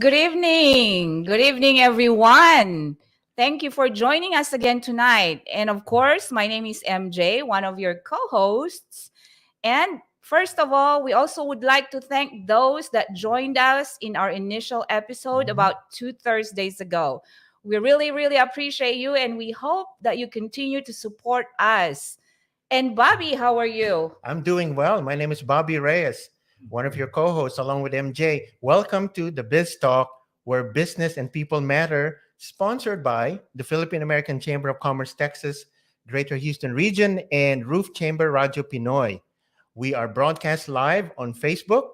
good evening. Good evening, everyone. Thank you for joining us again tonight. And of course, my name is MJ, one of your co hosts. And first of all, we also would like to thank those that joined us in our initial episode Mhm. about 2 Thursdays ago. We really, really appreciate you, and we hope that you continue to support us. And Bobby, how are you? I'm doing well. My name is Bobby Reyes, one of your co hosts, along with MJ. Welcome to the Biz Talk, where business and people matter, sponsored by the Philippine American Chamber of Commerce, Texas, Greater Houston Region, and Roof Chamber Radio Pinoy. We are broadcast live on Facebook,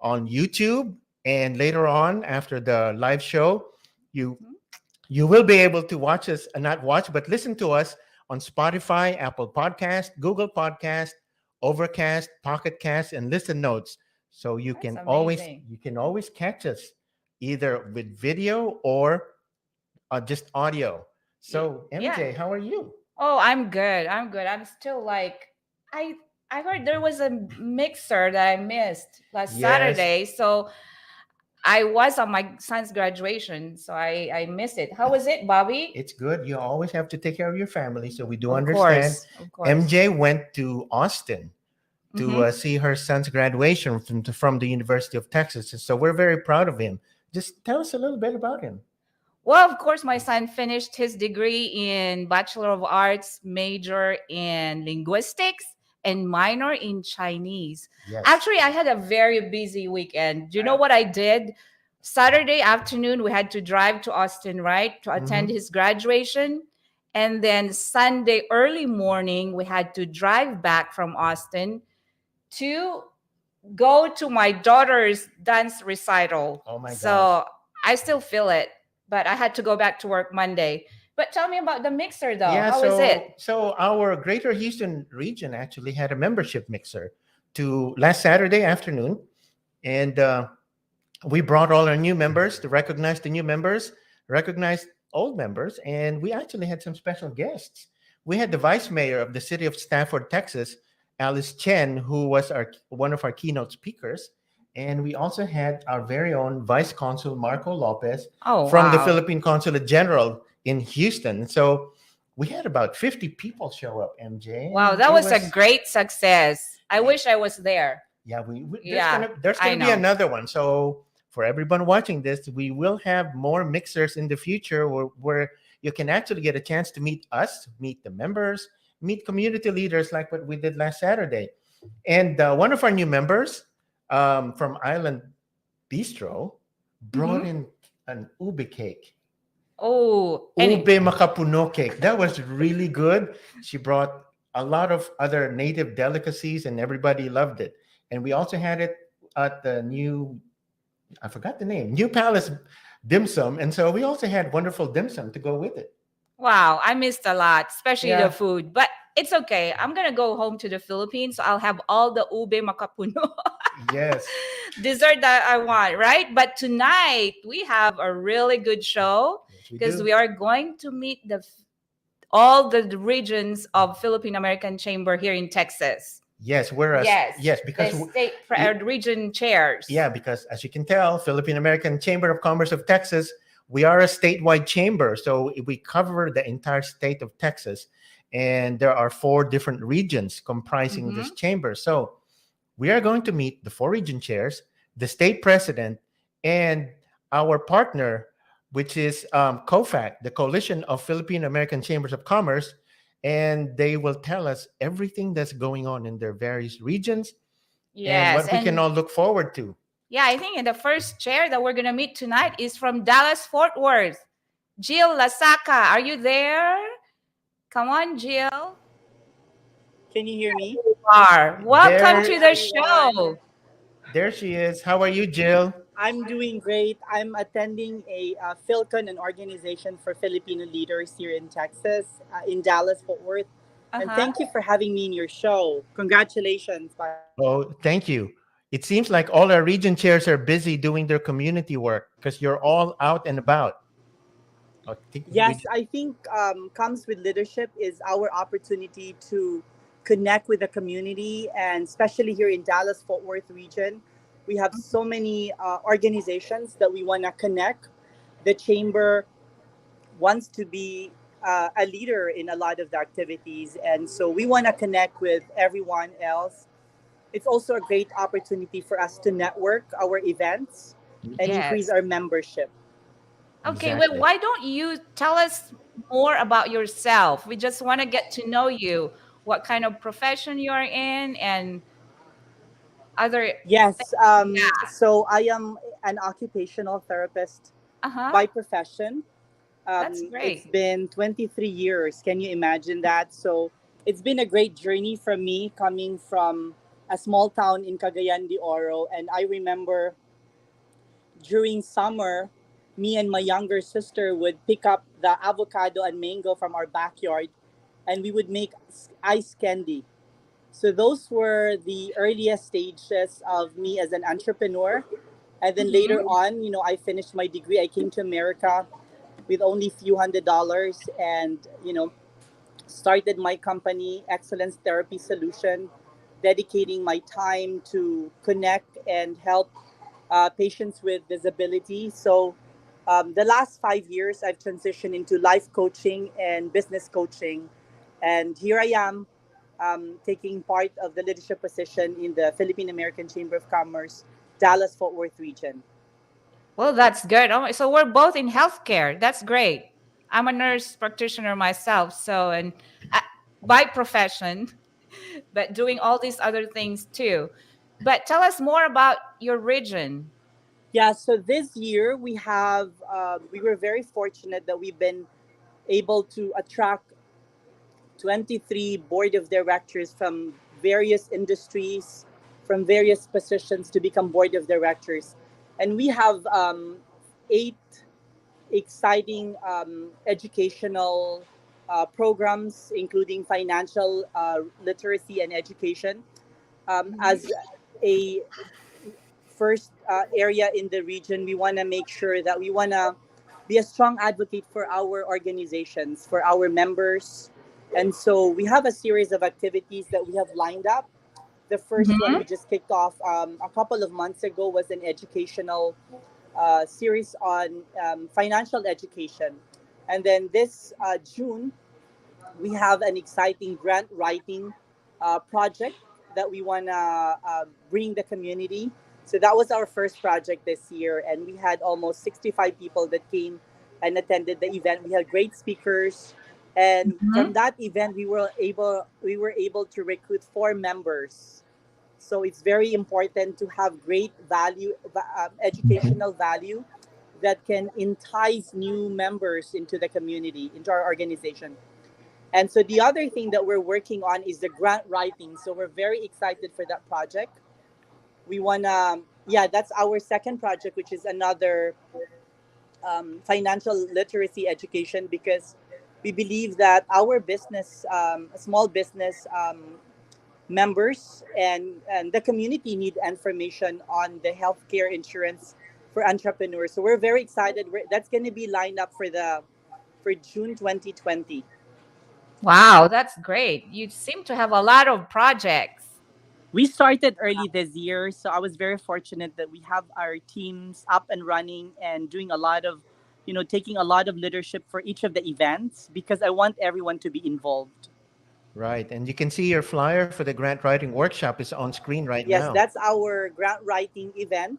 on YouTube, and later on, after the live show, you you will be able to watch us, not watch, but listen to us on Spotify, Apple Podcast, Google Podcast, Overcast, Pocket Cast, and Listen Notes. So That's you amazing. can always catch us either with video or just audio. So Yeah. MJ, how are you? Oh, I'm good. I'm good. I'm still like I I heard there was a mixer that I missed last Yes, Saturday. So I was on my son's graduation, so I missed it. How was it, Bobby? it's good. You always have to take care of your family, so we do Of understand. course. Of course. MJ went to Austin to Mm-hmm. see her son's graduation from the University of Texas. And so we're very proud of him. Just tell us a little bit about him. Well, of course, my son finished his degree in Bachelor of Arts, major in linguistics, and minor in Chinese. Yes. Actually, I had a very busy weekend. Do you know what I did? Saturday afternoon, we had to drive to Austin, right, to attend Hmm. his graduation. And then Sunday early morning, we had to drive back from Austin to go to my daughter's dance recital. Oh my gosh. So I still feel it, but I had to go back to work Monday. But tell me about the mixer though. Yeah, How is it? so our Greater Houston region actually had a membership mixer to last Saturday afternoon, and we brought all our new members to recognize the new members, recognize old members, and we actually had some special guests. We had the vice mayor of the city of Stafford, Texas, Alice Chen, who was our one of our keynote speakers, and we also had our very own vice consul Marco Lopez Oh, from the wow. Philippine Consulate General in Houston. So we had about 50 people show up, MJ, Wow, and that it was a was great success. I wish I was there. yeah, Yeah, there's I gonna be know. another one. So for everyone watching this, we will have more mixers in the future where you can actually get a chance to meet us, meet the members, meet community leaders like what we did last Saturday. And one of our new members from Island Bistro brought Hmm. in an ube cake. Oh, Ube makapuno cake. That was really good. She brought a lot of other native delicacies and everybody loved it. And we also had it at the new, I forgot the name, New Palace Dim Sum. And so we also had wonderful dim sum to go with it. wow, I missed a lot, especially the Yeah, food. But it's okay. I'm gonna go home to the Philippines, so I'll have all the ube makapuno yes. dessert that I want, right? But tonight we have a really good show Yes, we because do. we are going to meet all the regions of Philippine American Chamber here in Texas. Yes, whereas, Yes, yes, the y- region chairs. yeah, because as you can tell, Philippine American Chamber of Commerce of Texas, we are a statewide chamber. So we cover the entire state of Texas. And there are four different regions comprising this Mm-hmm. chamber. So we are going to meet the four region chairs, the state president, and our partner, which is COFACC, the Coalition of Philippine American Chambers of Commerce. And they will tell us everything that's going on in their various regions and Yes, what we can and all look forward to. yeah, I think in the first chair that we're gonna meet tonight is from Dallas Fort Worth. Jill Lasaka, are you there? Come on, Jill. Can you hear me? You are. Welcome There, to Hi, the everyone. show. there she is. How are you, Jill? I'm doing great. I'm attending a Philcon, an organization for Filipino leaders here in Texas, in Dallas, Fort Worth. And Uh-huh. thank you for having me in your show. Congratulations, by the way. Oh, thank you. It seems like all our region chairs are busy doing their community work because you're all out and about. I think Yes, I think comes with leadership is our opportunity to connect with the community, and especially here in Dallas, Fort Worth region. We have so many organizations that we want to connect. The chamber wants to be a leader in a lot of the activities, and so we want to connect with everyone else. It's also a great opportunity for us to network our events and increase Yes. our membership. Okay, well, Exactly. why don't you tell us more about yourself? We just want to get to know you, what kind of profession you're in, and other. Yes, Yeah. so I am an occupational therapist Uh-huh. by profession. That's It's great. been 23 years. Can you imagine that? So it's been a great journey for me coming from a small town in Cagayan de Oro. And I remember during summer, me and my younger sister would pick up the avocado and mango from our backyard and we would make ice candy. So those were the earliest stages of me as an entrepreneur. And then later Mm-hmm. on, I finished my degree. I came to America with only few $100 and, started my company, Excellence Therapy Solution, dedicating my time to connect and help patients with disability. So, the last 5 years, I've transitioned into life coaching and business coaching. And here I am taking part of the leadership position in the Philippine American Chamber of Commerce, Dallas Fort Worth region. Well, that's good. Oh, so we're both in healthcare. That's great. I'm a nurse practitioner myself, so and uh, by profession, but doing all these other things too. But tell us more about your region. Yeah, so this year we were very fortunate that we've been able to attract 23 board of directors from various industries, from various positions to become board of directors. And we have eight exciting educational programs, including financial literacy and education. As a first area in the region, we want to make sure that we want to be a strong advocate for our organizations, for our members. And so we have a series of activities that we have lined up. The first one Mm-hmm. we just kicked off a couple of months ago was an educational series on financial education. And then this June, we have an exciting grant writing project that we want to bring the community. So that was our first project this year, and we had almost 65 people that came and attended the event. We had great speakers, and from Mm-hmm. that event, we were able to recruit 4 members. So it's very important to have great value, educational value that can entice new members into the community, into our organization. And so the other thing that we're working on is the grant writing. So we're very excited for that project. We wanna, yeah, that's our second project, which is another financial literacy education because we believe that our business, small business members and the community need information on the healthcare insurance for entrepreneurs. So we're very excited. That's going to be lined up for June 2020. Wow, that's great. You seem to have a lot of projects. We started early this year, so I was very fortunate that we have our teams up and running and doing a lot of, taking a lot of leadership for each of the events because I want everyone to be involved. Right. And you can see your flyer for the grant writing workshop is on screen right Yes, now. that's our grant writing event.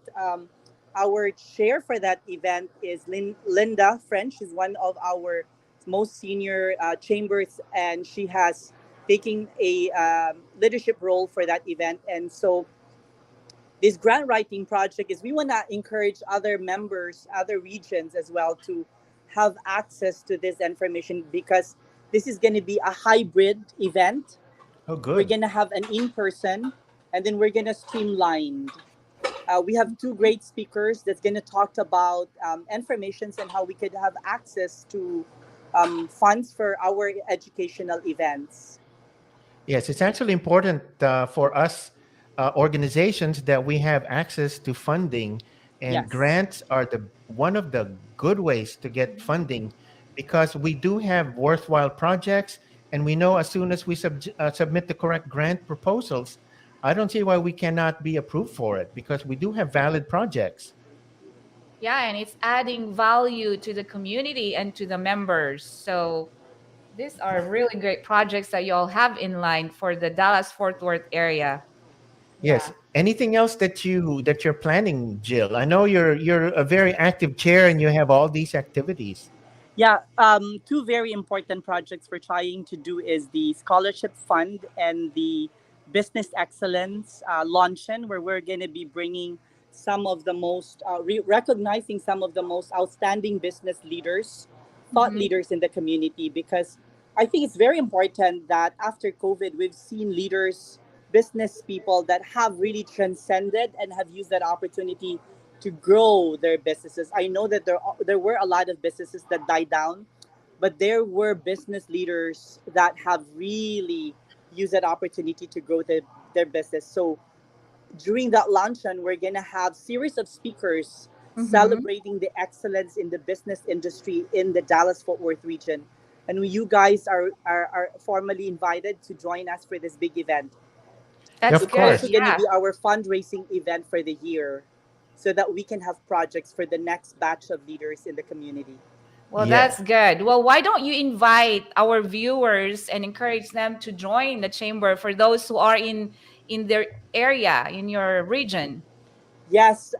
Our chair for that event is Linda French. She's one of our most senior chambers, and she has taken a leadership role for that event. And so this grant writing project is we want to encourage other members, other regions as well to have access to this information because this is going to be a hybrid event. Oh, We're good. going to have an in-person and then we're going to streamline. We have two great speakers that's going to talk about informations and how we could have access to funds for our educational events. Yes, it's actually important for us organizations that we have access to funding, and Yes. grants are the one of the good ways to get funding because we do have worthwhile projects, and we know as soon as we submit the correct grant proposals, I don't see why we cannot be approved for it because we do have valid projects. Yeah, and it's adding value to the community and to the members. So these are really great projects that you all have in line for the Dallas Fort Worth area. Yeah. Yes. Anything else that you're planning, Jill? I know you're a very active chair and you have all these activities. Yeah, two very important projects we're trying to do is the scholarship fund and the business excellence luncheon, where we're going to be bringing some of the most recognizing some of the most outstanding business leaders, thought Mhm. leaders in the community. Because I think it's very important that after COVID, we've seen leaders, business people that have really transcended and have used that opportunity to grow their businesses. I know that there were a lot of businesses that died down, but there were business leaders that have really used that opportunity to grow their business. So during that luncheon, we're gonna have series of speakers Mhm. celebrating the excellence in the business industry in the Dallas Fort Worth region. And you guys are formally invited to join us for this big event. Yeah, That's of It's good. also course. going to Yeah. be our fundraising event for the year so that we can have projects for the next batch of leaders in the community. Well, Yes. that's good. Well, why don't you invite our viewers and encourage them to join the chamber for those who are in their area, in your region? Yes,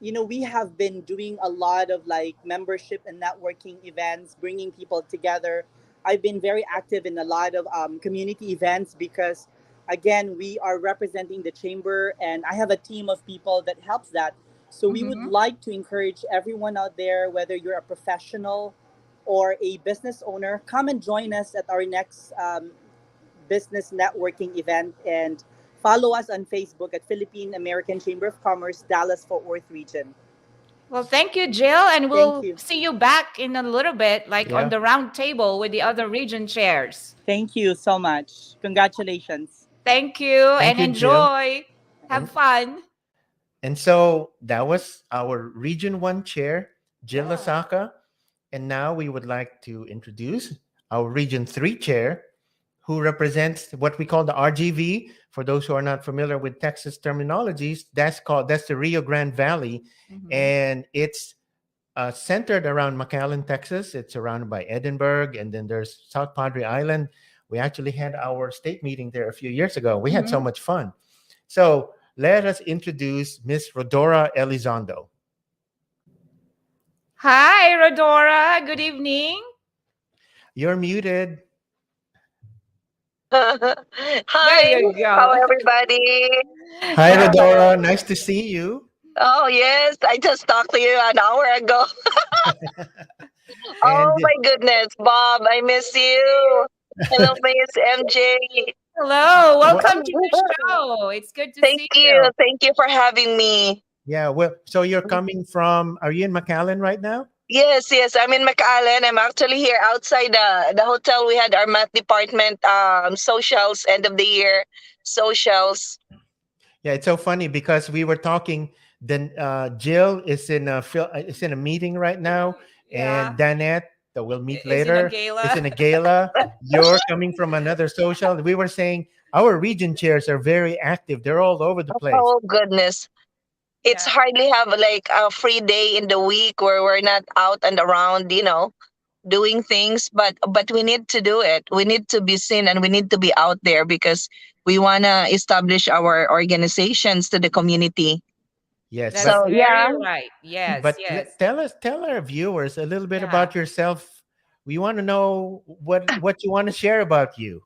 we have been doing a lot of like membership and networking events, bringing people together. I've been very active in a lot of community events because, again, we are representing the chamber, and I have a team of people that helps that. So we would Mhm. like to encourage everyone out there, whether you're a professional or a business owner, come and join us at our next business networking event, and follow us on Facebook at Philippine American Chamber of Commerce, Dallas Fort Worth region. Well, thank you, Jill, and Thank we'll you. see you back in a little bit, like on Yeah. the round table with the other region chairs. Thank you so much. Congratulations. Thank you Thank and you, Jill. enjoy. Have And fun. and so that was our Region 1 chair, Jill Yeah. Lasaka. And now we would like to introduce our Region 3 chair, who represents what we call the RGV. For those who are not familiar with Texas terminologies, that's the Rio Grande Valley, Mhm. and it's centered around McAllen, Texas. It's surrounded by Edinburgh, and then there's South Padre Island. We actually had our state meeting there a few years ago. We had so Mhm. much fun. So let us introduce Miss Rodora Elizondo. Hi, Rodora. Good evening. You're muted. There Hi, you how go. everybody? Hi, Yeah. Rodora. Nice to see you. Oh yes, I just talked to you an hour ago. And Oh my goodness, Bob, I miss you. Hello, Miss MJ. Hello. what? Welcome to the show. It's good to Thank see you. you, thank you for having me. Yeah, well, so you're coming from, are you in McAllen right now? Yes, yes, I'm in McAllen. I'm actually here outside the hotel. We had our math department socials, end of the year socials. Yeah, it's so funny because we were talking. Then Jill is in a meeting right now, Yeah. and Danette, that we'll meet Is in a later, is gala. in a gala. You're coming from another social. We were saying our region chairs are very active. They're all over the place. Oh goodness. It's Yeah. hardly have like a free day in the week where we're not out and around, doing things, but we need to do it. We need to be seen and we need to be out there because we want to establish our organizations to the community. Yes, That's So very yeah. right. Yes, but yes. tell our viewers a little bit Yeah. about yourself. We want to know what you want to share about you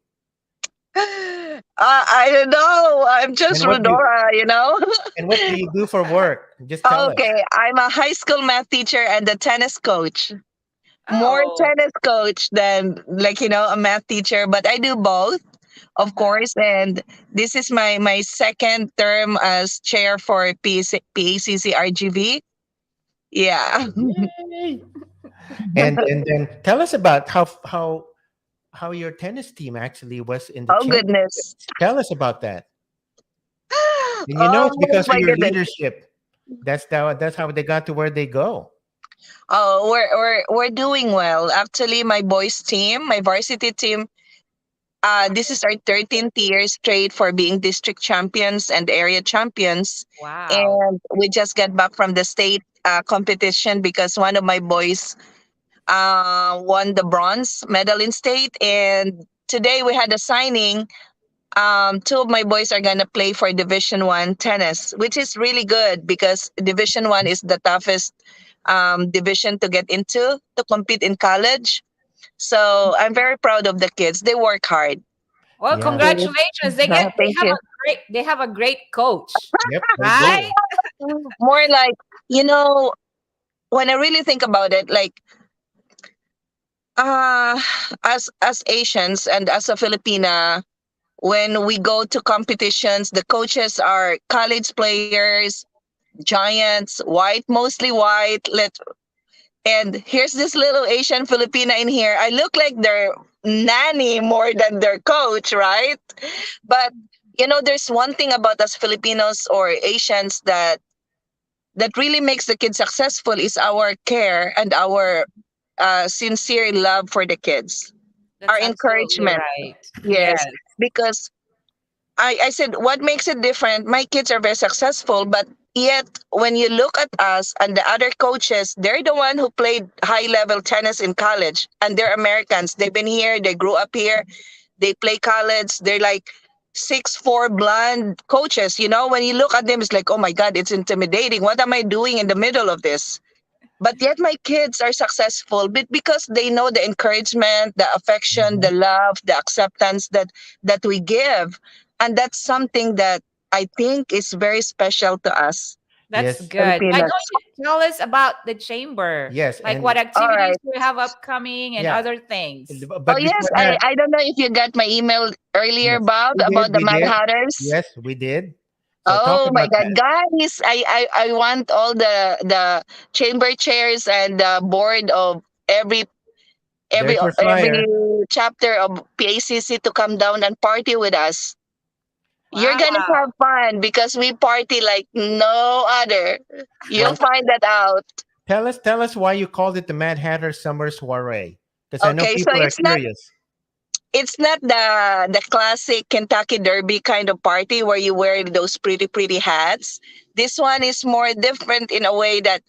I don't know, I'm just and what you Rodora. and what do you do for work. Just tell us. Okay, I'm a high school math teacher and a tennis coach. More Oh. tennis coach than like a math teacher, but I do both, of Uh-huh. course. And this is my second term as chair for PACC RGV. Yeah. Yay! And then tell us about how your tennis team actually was in the Oh goodness. championships. Tell us about that. And it's Oh because of my your goodness. leadership. That's how they got to where they go. Oh, we're doing well. Actually, my boys team, my varsity team, This is our 13th year straight for being district champions and area champions. Wow. And we just got back from the state competition because one of my boys won the bronze medal in state. And today we had a signing. Two of my boys are gonna play for Division 1 tennis, which is really good because Division 1 is the toughest division to get into to compete in college. So I'm very proud of the kids. They work hard. Well, Yeah. congratulations. They get Thank you. they have a great coach, Yep. They right? do. More like, you know, when I really think about it, like uh as Asians and as a Filipina, when we go to competitions, the coaches are college players, giants, white, mostly white. And here's this little Asian Filipina in here. I look like their nanny more than their coach, right? But there's one thing about us Filipinos or Asians that really makes the kids successful is our care and our sincere love for the kids, our That's absolutely encouragement. right. Yes, Yes, because I said, what makes it different? My kids are very successful, but yet when you look at us and the other coaches, they're the one who played high level tennis in college, and they're Americans. They've been here, they grew up here, they play college. They're like 6'4" blonde coaches. When you look at them, it's like, oh my God, it's intimidating. What am I doing in the middle of this? But yet my kids are successful because they know the encouragement, the affection, the Mhm. love, the acceptance that we give. And that's something that I think is very special to us that's Yes. good. Why Filipinos. don't you tell us about the chamber? Yes. Like what And All activities right. you have upcoming and yeah. other things. Oh But yes, before I, that, I don't know if you got my email earlier, yes, Bob, we did. about the We Mad did. Hatters. Yes, we did. So talk Oh my about God, that. guys! I want all the chamber chairs and the board of every There's your every flyer. chapter of PACC to come down and party with us. You're Wow. gonna have fun because we party like no other. You'll Well, find that out. tell us why you called it the Mad Hatter Summer Soiree, because I know Okay, so people are curious. it's not the classic Kentucky Derby kind of party where you wear those pretty hats. This one is more different in a way that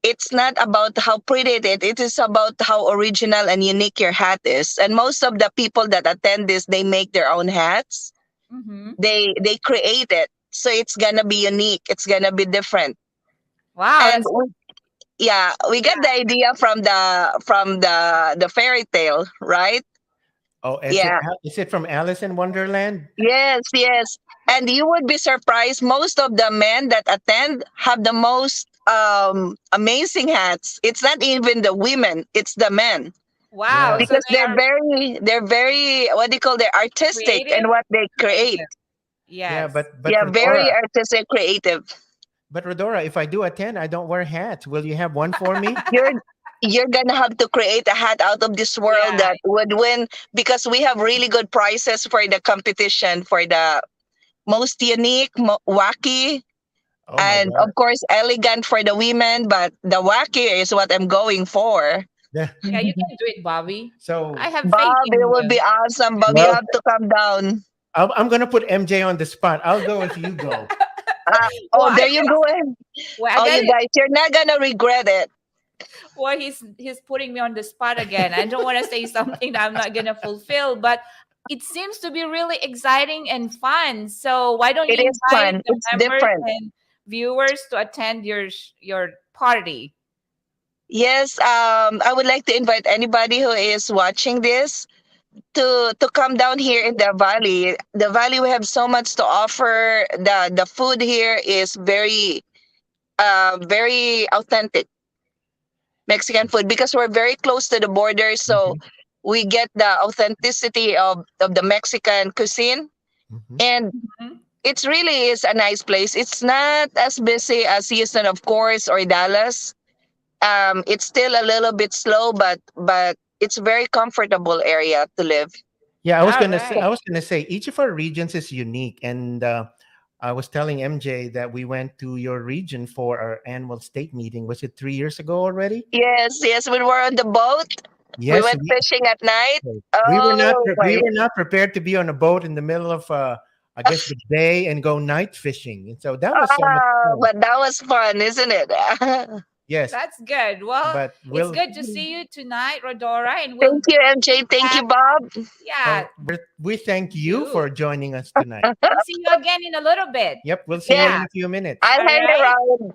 it's not about how pretty it is about how original and unique your hat is. And most of the people that attend this, they make their own hats. Mm-hmm. They create it. So it's gonna be unique. It's gonna be different. Wow, And that's yeah, we yeah. got the idea from the fairy tale, right? Oh, Yeah. is it from Alice in Wonderland? Yes. And you would be surprised. Most of the men that attend have the most amazing hats. It's not even the women; it's the men Wow. Yeah. So because they are they're very what do you call they're artistic creative, and what they create. creative. Yeah, Yes. but Yeah, Rodora, very artistic, creative. if I do attend, I don't wear hats. Will you have one for me? You're you're gonna have to create a hat out of this world Yeah. that would win because we have really good prizes for the competition for the most unique, wacky, Oh my and God. of course elegant for the women, but the wacky is what I'm going for. Yeah. Yeah, you can do it, Bobby. So, I have faith Bob, in it will you. be awesome, Bob. You well, have to come down. I'm gonna put MJ on the spot. I'll go if you go. Oh, Well, there you go. I Oh, got you it. guys, you're not gonna regret it. Well, he's putting me on the spot again. I don't want to say something that I'm not gonna fulfill, but it seems to be really exciting and fun. So why don't It you is invite fun. the It's members different. and viewers to attend your party? Yes, I would like to invite anybody who is watching this to come down here in the valley. The valley we have so much to offer. The food here is very authentic Mexican food because we're very close to the border, so Mhm, we get the authenticity of the Mexican cuisine. mhm. And Mhm. it really is a nice place. It's not as busy as Houston, of course, or Dallas. It's still a little bit slow, but it's very comfortable area to live. Yeah, All right. I was gonna say each of our regions is unique, and I was telling MJ that we went to your region for our annual state meeting. Was it 3 years ago already? Yes, we were on the boat. We Yes, went fishing at night. Oh we my. were not prepared to be on a boat in the middle of I guess the day and go night fishing. And so that was so much fun. But that was fun, isn't it? Yes, That's good. Well, but it's we'll good to see you tonight, Rodora, and we'll Thank you, MJ. Thank back. you, Bob. Yeah, we thank you you. for joining us tonight. And see you again in a little bit. Yep, we'll see you Yes, in Yeah. a few minutes. I'll All hang right. around.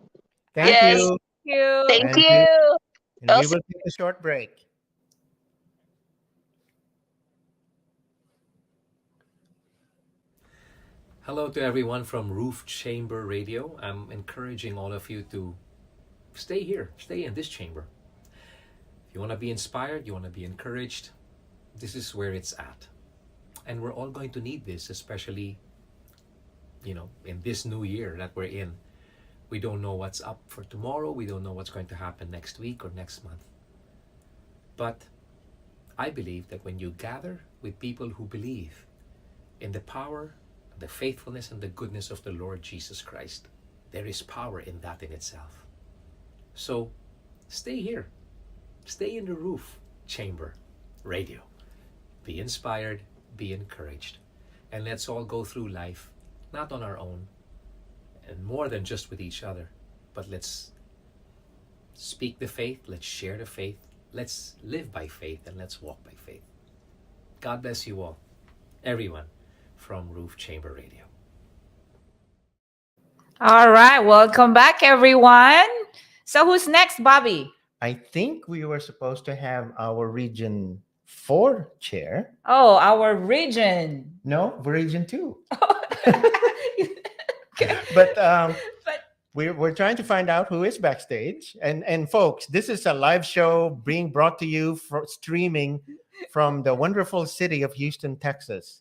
Thank Okay. Yes. you. Thank you. Thank And we you. and I'll we see will take a short break. Hello to everyone from Roof Chamber Radio. I'm encouraging all of you to stay here, stay in this chamber. If you want to be inspired, you want to be encouraged, this is where it's at. And we're all going to need this, especially, in this new year that we're in. We don't know what's up for tomorrow. We don't know what's going to happen next week or next month. But I believe that when you gather with people who believe in the power, the faithfulness, and the goodness of the Lord Jesus Christ, there is power in that in itself. So stay here. Stay in the Roof Chamber Radio. Be inspired, be encouraged, and let's all go through life, not on our own, and more than just with each other, but let's speak the faith, let's share the faith, let's live by faith, and let's walk by faith. God bless you all, everyone from Roof Chamber Radio. All right. Welcome back, everyone. So who's next, Bobby? I think we were supposed to have our Region 4 chair. Oh, our region. No, Region 2. Okay. But But we're trying to find out who is backstage. And folks, this is a live show being brought to you streaming from the wonderful city of Houston, Texas.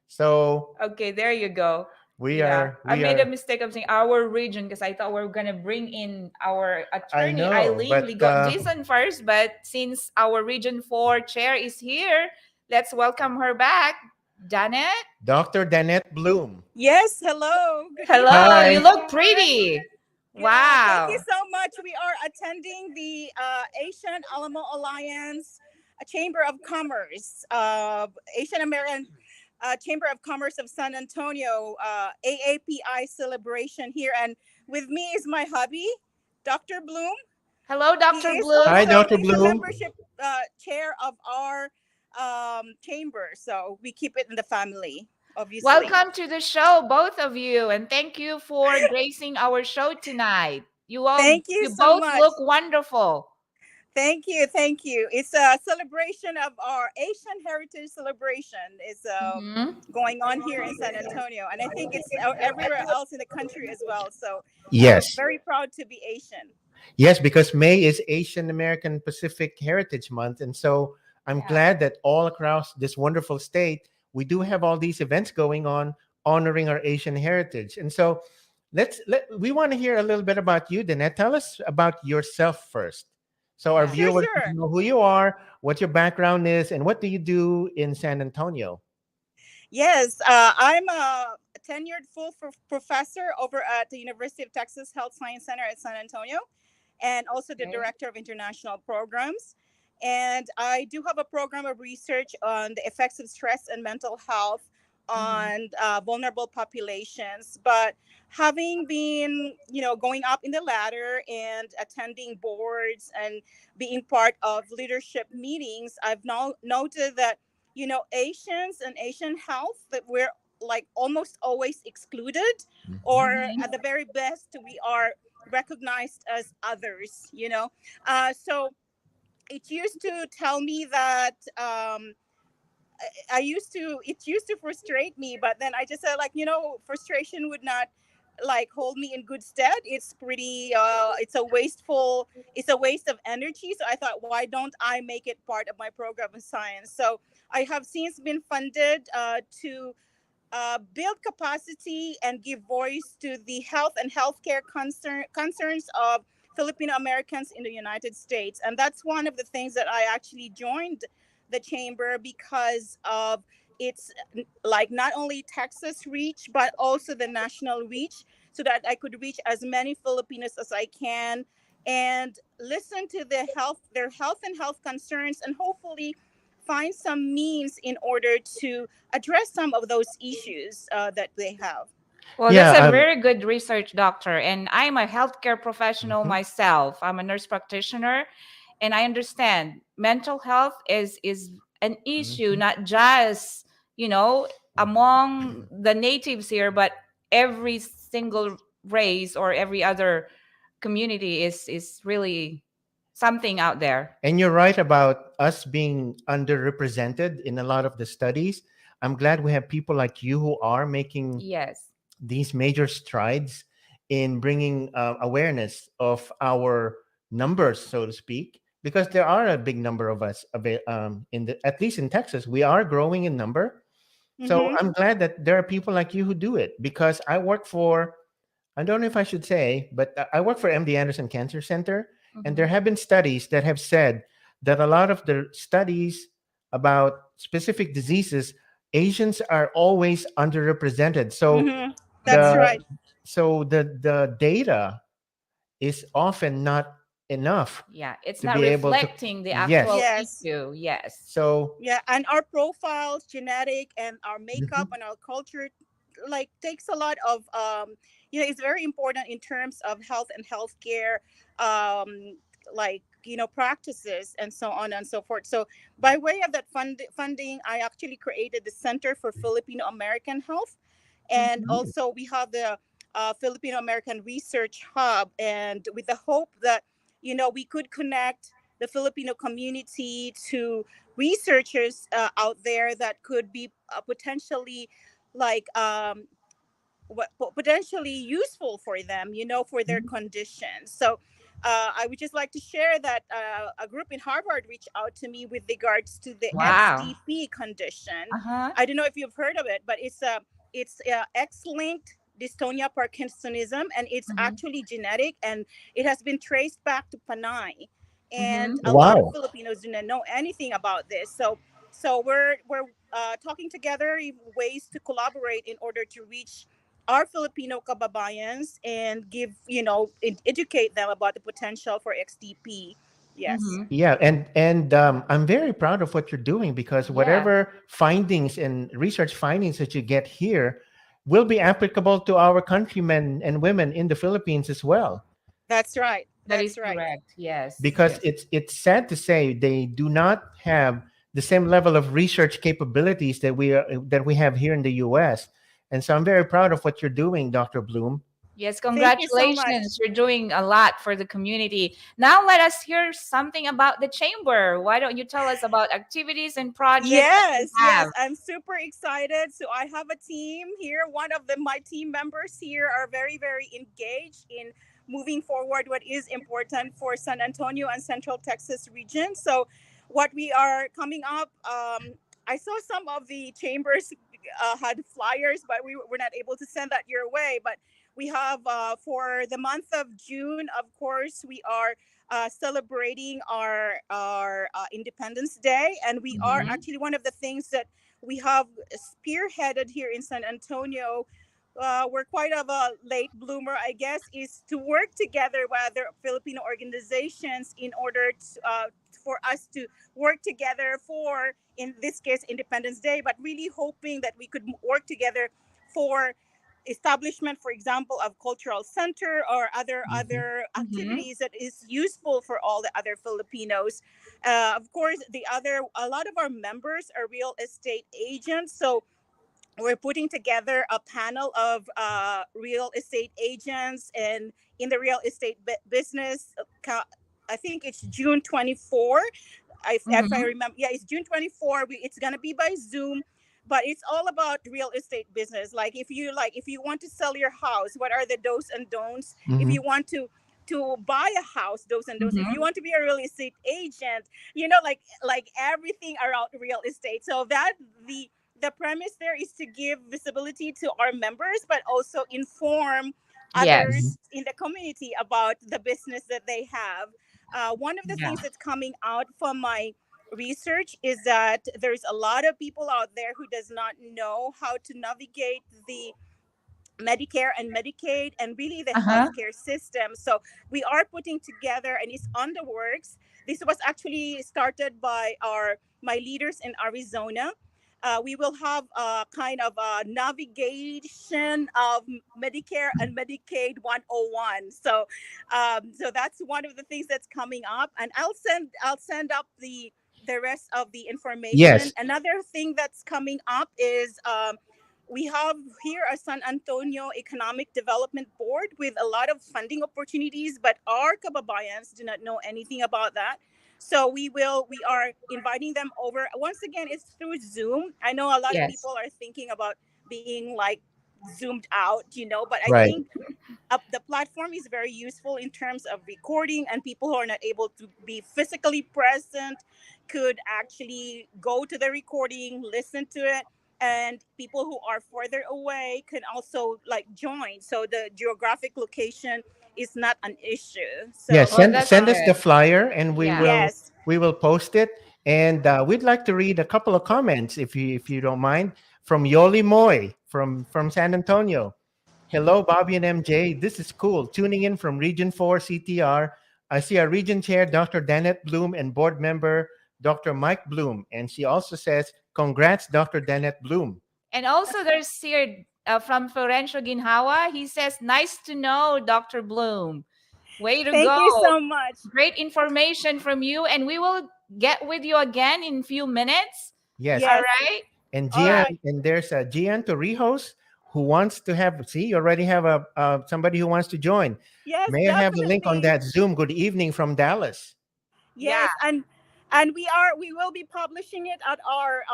So okay, there you go. I made a mistake of saying our region because I thought we were gonna bring in our attorney know, Eileen. but, We got Jason first, but since our Region 4 chair is here, let's welcome her back. Janet. Dr. Danette Bloom. Yes, hello. Good Hello, Hi. you look pretty. Good. Wow. Thank you so much. We are attending the Asian Alamo Alliance Chamber of Commerce, Asian American Chamber of Commerce of San Antonio, AAPI celebration here. And with me is my hubby, Dr. Bloom. Hello, He Dr. is Blue. Hi, also Dr. the Bloom. membership chair of our chamber. So we keep it in the family, obviously. Welcome to the show, both of you, and thank you for gracing our show tonight. Thank you so both much. look wonderful. Thank you, thank you. It's a celebration of our Asian Heritage Celebration is Mhm. going on here in San Antonio, and I think it's everywhere else in the country as well. So Yes. very proud to be Asian. Yes, because May is Asian American Pacific Heritage Month. And so I'm Yeah. glad that all across this wonderful state, we do have all these events going on honoring our Asian heritage. And so we want to hear a little bit about you, Danette. Tell us about yourself first. So our Sure, viewers sure. know who you are, what your background is, and what do you do in San Antonio? Yes, I'm a tenured full professor over at the University of Texas Health Science Center at San Antonio, and also the Okay. director of international programs. And I do have a program of research on the effects of stress and mental health on vulnerable populations. But having been, going up in the ladder and attending boards and being part of leadership meetings, I've now noted that, Asians and Asian health, that we're like almost always excluded, or Mhm. at the very best, we are recognized as others, so it used to tell me that it used to frustrate me, but then I just said, like, frustration would not like hold me in good stead. It's pretty it's a waste of energy. So I thought, why don't I make it part of my program of science? So I have since been funded to build capacity and give voice to the health and healthcare concerns of Filipino Americans in the United States. And that's one of the things that I actually joined the chamber because of its like not only Texas reach, but also the national reach, so that I could reach as many Filipinos as I can and listen to their health and health concerns, and hopefully find some means in order to address some of those issues that they have. Well, that's Yeah. a very good research, doctor. And I'm a healthcare professional Mhm. myself. I'm a nurse practitioner, and I understand mental health is an issue, Mhm. not just, among the natives here, but every single race or every other community is really something out there. And you're right about us being underrepresented in a lot of the studies. I'm glad we have people like you who are making Yes. these major strides in bringing awareness of our numbers, so to speak, because there are a big number of us in the, at least in Texas, we are growing in number. So Mm-hmm. I'm glad that there are people like you who do it, because I work for, I don't know if I should say, but I work for MD Anderson Cancer Center, and there Mhm. have been studies that have said that a lot of the studies about specific diseases, Asians are always underrepresented. So Mm-hmm. That's the Mhm. right. the data is often not enough Yeah, it's to not be able to, reflecting the actual yes. Yes. issue. Yes. So Yeah, and our profiles, genetic, and our makeup mhm, and our culture, like takes a lot of it's very important in terms of health and healthcare, like practices and so on and so forth. So by way of that funding, I actually created the Center for Filipino American Health, and Mhm. also we have the Filipino American Research Hub, and with the hope that we could connect the Filipino community to researchers out there that could be potentially like potentially useful for them, for their conditions. So I would just like to share that a group in Harvard reached out to me with regards to the Wow. XDP condition. Uh-huh. I don't know if you've heard of it, but it's X-linked dystonia Parkinsonism, and it's Mhm. actually genetic, and it has been traced back to Panay. And Mhm. a lot of wow. Filipinos do not know anything about this. So we're talking together ways to collaborate in order to reach our Filipino kababayans and give, educate them about the potential for XDP. Yes. Mhm. Yeah, and I'm very proud of what you're doing, because Yeah, whatever findings and research findings that you get here will be applicable to our countrymen and women in the Philippines as well. That's right. that is That's right. correct. Yes. Because Yes. it's sad to say they do not have the same level of research capabilities that we have here in the US. And so I'm very proud of what you're doing, Dr. Bloom. Thank Yes, you so much. congratulations. You're doing a lot for the community. Now let us hear something about the chamber. Why don't you tell us about activities and projects that you Yes, yes, have? I'm super excited. So I have a team here. One of my team members here are very, very engaged in moving forward what is important for San Antonio and Central Texas region. So what we are coming up, I saw some of the chambers had flyers, but we were not able to send that your way. But we have for the month of June, of course, we are celebrating our Independence Day, and we are Mhm. actually one of the things that we have spearheaded here in San Antonio. We're quite of a late bloomer, I guess, is to work together with other Filipino organizations in order for us to work together for, in this case, Independence Day, but really hoping that we could work together for establishment, for example, of cultural center or Mhm. other Mhm. activities that is useful for all the other Filipinos. Of course, a lot of our members are real estate agents, so we're putting together a panel of real estate agents and in the real estate business. I think it's June 24. If I Mhm. remember, yeah, it's June 24. It's gonna be by Zoom, but it's all about real estate business. If you want to sell your house, what are the do's and don'ts? If Mhm. you want to buy a house, do's and don'ts. If you Mhm. want to be a real estate agent, like everything around real estate. So that the premise there is to give visibility to our members, but also inform Yes. Mhm. others in the community about the business that they have. One of the Yeah. things that's coming out from my research is that there's a lot of people out there who does not know how to navigate Medicare and Medicaid, and really the Uh-huh. healthcare system. So we are putting together, and it's on the works. This was actually started by our my leaders in Arizona. We will have a kind of a navigation of Medicare and Medicaid 101. So that's one of the things that's coming up, and I'll send up the rest of the information. Yes. Another thing that's coming up is we have here a San Antonio Economic Development Board with a lot of funding opportunities, but our kababayans do not know anything about that. So we are inviting them over. Once again, it's through Zoom. I know a lot of Yes. people are thinking about being like zoomed out, but I Right. think the platform is very useful in terms of recording, and people who are not able to be physically present could actually go to the recording, listen to it, and people who are further away can also like join. So the geographic location is not an issue. Yes. So Well, that's Send us the good. flyer, and we Yeah. will yes, we will post it. And we'd like to read a couple of comments, if you don't mind, from Yoli Moy from San Antonio. Hello, Bobby and MJ. This is cool. Tuning in from Region 4 CTR. I see our region chair, Dr. Danette Bloom, and board member, Dr. Mike Bloom. And she also says, congrats, Dr. Danette Bloom. And also, there's here from Florencio Ginhawa. He says, nice to know, Dr. Bloom. Way to thank go. you so much. Great information from you. And we will get with you again in a few minutes. Yes. All Yes, right. And all Gian, right. and there's Gian Torrijos who wants to have, see, you already have somebody who wants to join. Yes, May I have a link on definitely. that Zoom? Good evening from Dallas. Yeah. Yes, and we will be publishing it at our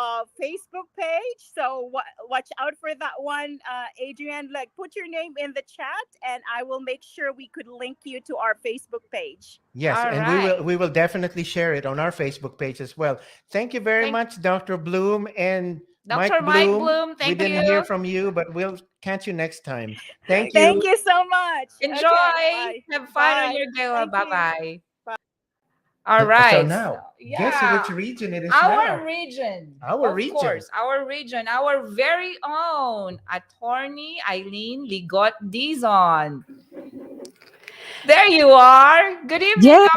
Facebook page. So watch out for that one, Adrian. Like, put your name in the chat, and I will make sure we could link you to our Facebook page. Yes, All and right. we will definitely share it on our Facebook page as well. Thank you very Thank much, Dr. Bloom and Mike Dr. Mike Bloom. Bloom. We Thank didn't hear you. from you, but we'll catch you next time. Thank Thank you. you so much. Enjoy. Okay, bye. Have fun on Bye. your gala. Thank Bye you. bye. All So right. So, now, guess yeah. which region it is Our now? region. Our Of region. course, our region, our very own attorney Eileen Dijon. There you are. Good evening, Yeah.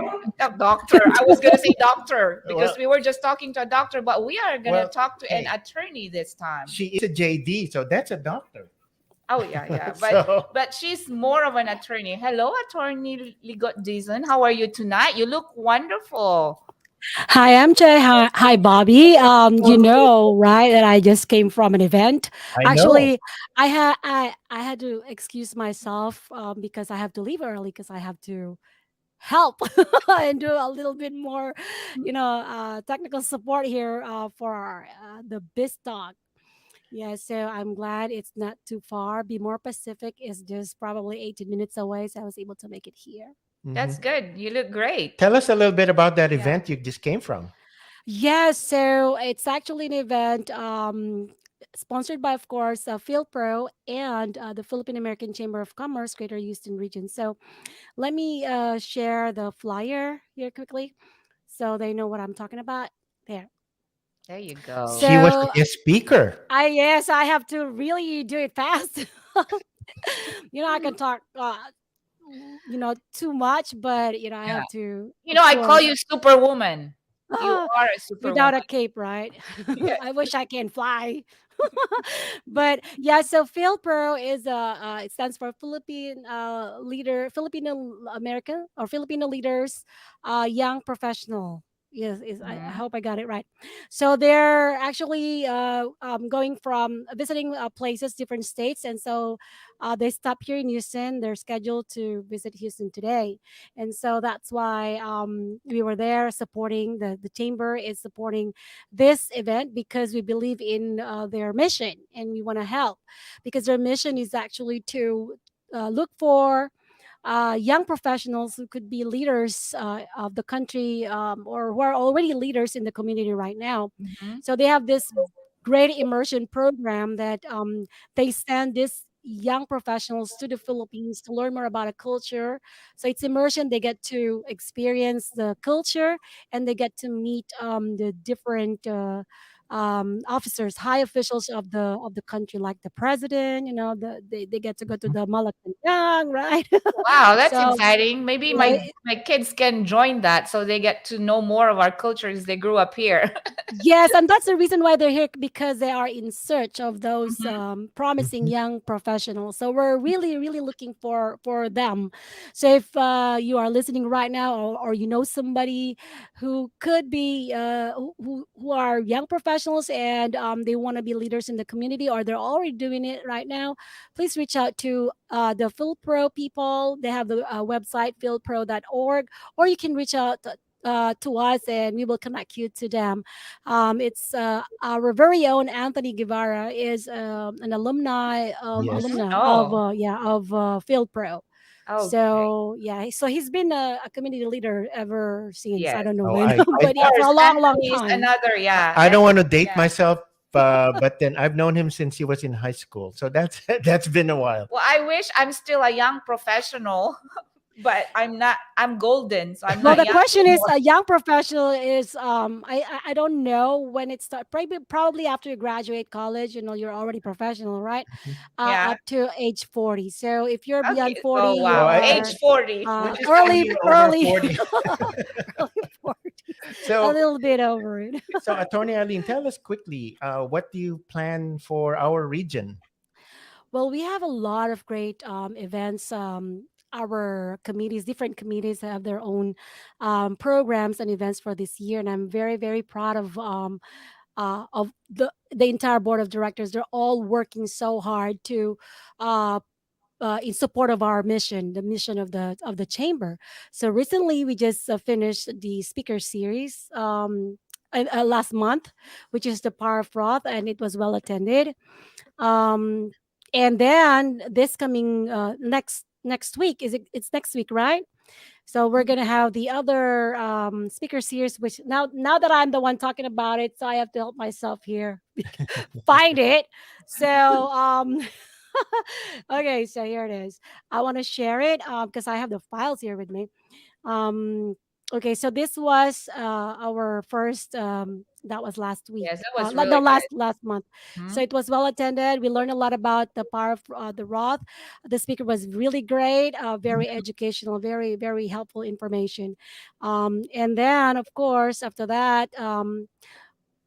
doctor. I was going to say doctor because Well, we were just talking to a doctor, but we are going to well, talk to an hey, attorney this time. she is a JD, so that's a doctor. Oh yeah, yeah. So, But she's more of an attorney. Hello, attorney Ligot Dizon. How are you tonight? You look wonderful. Hi, MJ. Hi, Bobby. You know, right, that I just came from an event. I know. Actually, I had to excuse myself because I have to leave early because I have to help and do a little bit more, technical support here for the biz talk. Yeah, so I'm glad it's not too far. Be More Pacific is just probably 18 minutes away, so I was able to make it here. That's Mhm. good. You look great. Tell us a little bit about that Yeah. event you just came from. Yeah, so it's actually an event sponsored by, of course, PhilPro and the Philippine American Chamber of Commerce, Greater Houston Region. So let me share the flyer here quickly so they know what I'm talking about. There. There you go. She was a So guest speaker. I have to really do it fast. I can talk too much, but I Yeah. have to, You know, of I call course. you Superwoman. You are a Without a Superwoman. cape, right? Yeah. I wish I can fly. But yeah, so PhilPro is it stands for Filipino American or Filipino leaders, young professional. Yes, I Mhm. hope I got it right. So they're actually going from visiting places, different states, and so they stop here in Houston. They're scheduled to visit Houston today, and so that's why we were there supporting the chamber is supporting this event because we believe in their mission and we want to help because their mission is actually to look for young professionals who could be leaders of the country or who are already leaders in the community right now. Mhm. So they have this great immersion program that they send these young professionals to the Philippines to learn more about a culture. So it's immersion. They get to experience the culture and they get to meet the different officers, high officials of the country, like the president. You know, they get to go to the Malacanang, right? Wow, that's So exciting. Maybe yeah, my kids can join that so they get to know more of our cultures. They grew up here. yes, and that's the reason why they're here, because they are in search of those Mhm. promising Mhm. young professionals. So we're really, really looking for them. So if you are listening right now, or you know somebody who could be who are young professionals, and they want to be leaders in the community, or they're already doing it right now, please reach out to the PhilPro people. They have the website philpro.org, or you can reach out to us, and we will connect you to them. It's our very own Anthony Guevara is an Yes. alumna of Oh, Field Pro. okay. So yeah, so he's been a community leader ever since, I Yes. don't know Oh, when, Of but yeah, for course, a long, long Anthony is time. another, yeah. I don't want to date Yeah. myself, but then I've known him since he was in high school. So that's that's been a while. Well, I wish I'm still a young professional, but I'm not. I'm golden, so I'm Well, not the young question is, anymore. a young professional is I don't know when it starts. Probably after you graduate college, you know, you're already professional, right? Mhm. Yeah. Up to age 40. So if you're Okay. beyond 40, Oh, you Oh, wow. I Age are 40. which is I early mean over early 40. early 40s, a So little bit over it. so Attorney Eileen, tell us quickly, what do you plan for our region? Well, we have a lot of great events. Our committees, different committees, have their own programs and events for this year, and I'm very, very proud of the entire board of directors. They're all working so hard to uh, in support of our mission, the mission of the chamber. So recently, we just finished the speaker series last month, which is the Power of Froth, and it was well attended. Um, and then this coming next week, it's next week, right? So we're gonna have the other speaker series, which now that I'm the one talking about it, so I have to help myself here find it. So okay, so here it is. I want to share it because I have the files here with me. Um, okay, so this was our first. That was last week. Yes, that was No, really last month. good. So Mhm. it was well attended. We learned a lot about the power of the Roth. The speaker was really great. Very educational. Very very helpful information. And then of course after that.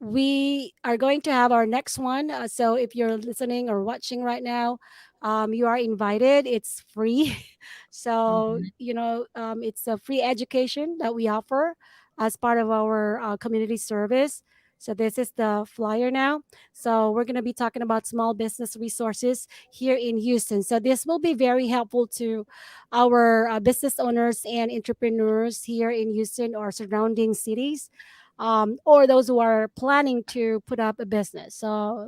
We are going to have our next one. So if you're listening or watching right now, you are invited. It's free. So, Mhm. you know, it's a free education that we offer as part of our community service. So this is the flyer now. So we're going to be talking about small business resources here in Houston. So this will be very helpful to our business owners and entrepreneurs here in Houston or surrounding cities, or those who are planning to put up a business. So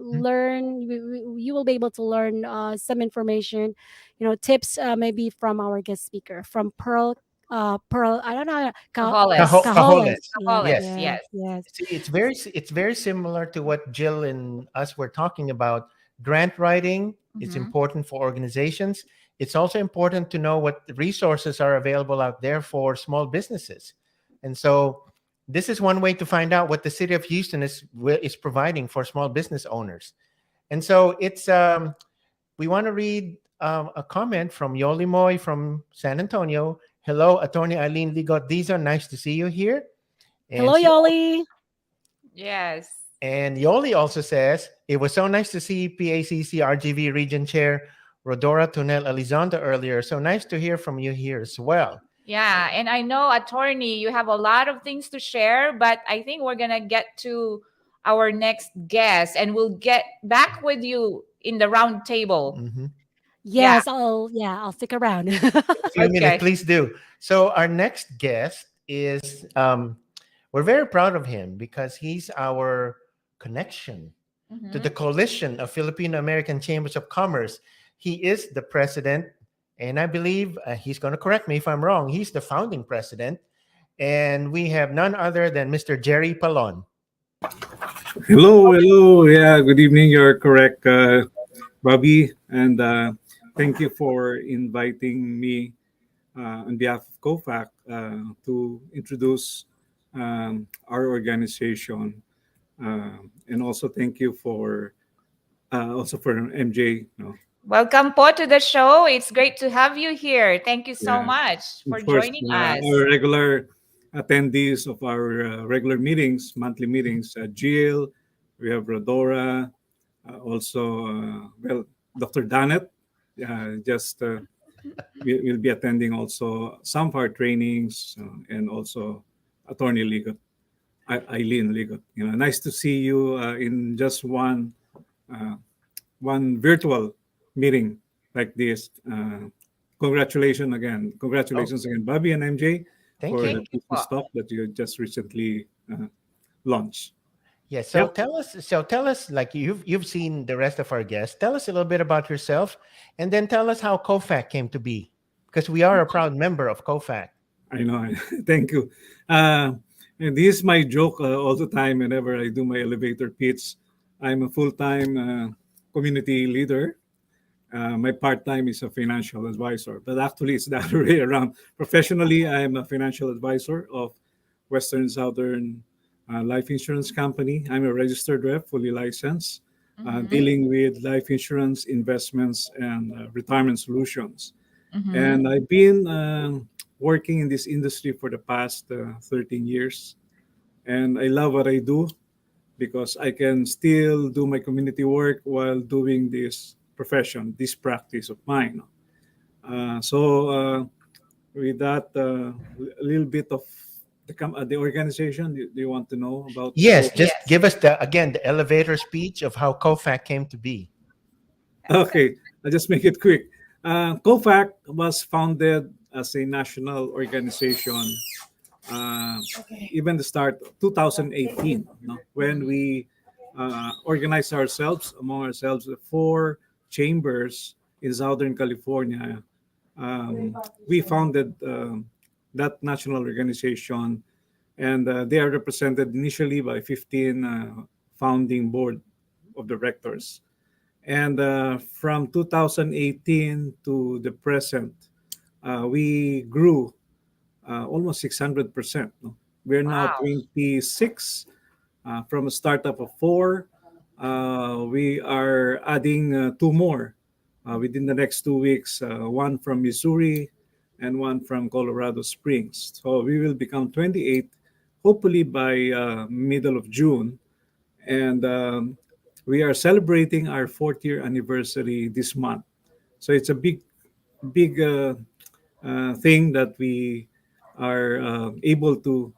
you will be able to learn some information, you know, tips maybe from our guest speaker, from Pearl. I don't know, Cajoles. Cajoles. Cajoles. Yes, Cajoles, Yes. yes, yes. yes. See, it's very similar to what Jill and us were talking about. Grant writing is Mhm. important for organizations. It's also important to know what resources are available out there for small businesses. And so this is one way to find out what the city of Houston is providing for small business owners. And so it's we want to read a comment from Yoli Moy from San Antonio. Hello, Attorney Eileen Ligot. These are nice to see you here. Hello, And she Yoli. Yes. and Yoli also says, it was so nice to see PACC RGV Region Chair Rodora Tunel Elizondo earlier. So nice to hear from you here as well. Yeah, and I know, attorney, you have a lot of things to share, but I think we're gonna get to our next guest, and we'll get back with you in the round table. Mhm. Yeah. Yes, I'll stick around. A few minutes, Okay. please do. So our next guest is, we're very proud of him because he's our connection to the Mhm. coalition of Filipino American Chambers of Commerce. He is the president, and I believe he's going to correct me if I'm wrong. He's the founding president, and we have none other than Mr. Jerry Palon. Hello, hello. Yeah, good evening. You're correct, Bobby. And thank you for inviting me on behalf of COFACC to introduce our organization. And also thank you for also for MJ. Welcome po to the show. It's great to have you here. Thank you so Yeah, much for of course, joining us. our regular attendees of our regular meetings, monthly meetings, Jill, we have Rodora, also, well, Dr. Danet, just will be attending also some of our trainings, and also Attorney Ligot, Eileen Ligot. Nice to see you in just uh, one virtual meeting like this. Oh, Congratulations again, Bobby and MJ, thank for you. the Thank you po. business talk that you just recently launched. Yeah, so Yep. tell us, like you've seen the rest of our guests. Tell us a little bit about yourself, and then tell us how COFAC came to be, because we are a proud member of COFAC. I know. Thank you. Uh, and this is my joke all the time whenever I do my elevator pitch. I'm a full-time community leader. My part-time is a financial advisor, but actually it's the other way around. Professionally, I am a financial advisor of Western Southern Life Insurance Company. I'm a registered rep, fully licensed, Mm-hmm. dealing with life insurance, investments, and retirement solutions. Mm-hmm. And I've been working in this industry for the past 13 years. And I love what I do because I can still do my community work while doing this profession, this practice of mine. So, with that, a little bit of the organization, do you want to know about Yes, COFAC? just Yes. give us the elevator speech of how COFAC came to be. Excellent. Okay, I'll just make it quick. COFAC was founded as a national organization, uh, even the start 2018, no? When we organized ourselves among ourselves, the four chambers in Southern California. We founded that national organization, and they are represented initially by 15 founding board of directors. And from 2018 to the present, we grew almost 600%. No? We're now Wow. 26 from a startup of four. We are adding two more within the next 2 weeks, one from Missouri and one from Colorado Springs. So we will become 28, hopefully by middle of June. And we are celebrating our 4th year anniversary this month. So it's a big thing that we are able to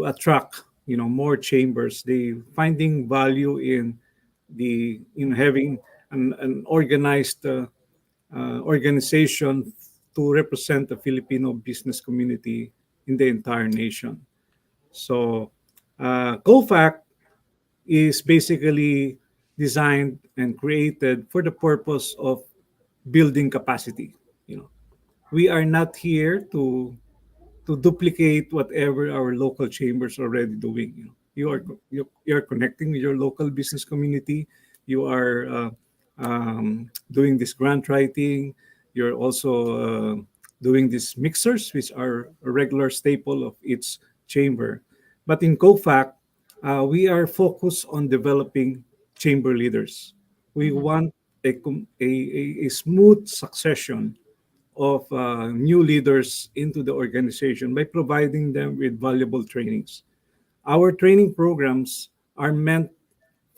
attract, more chambers. They finding value in the in having an organized organization to represent the Filipino business community in the entire nation. So, COFAC is basically designed and created for the purpose of building capacity. You know, we are not here to duplicate whatever our local chambers are already doing. You are connecting with your local business community. You are doing this grant writing. You're also doing these mixers, which are a regular staple of each chamber. But in COFAC, we are focused on developing chamber leaders. We Mm-hmm. want a smooth succession of new leaders into the organization by providing them with valuable trainings. Our training programs are meant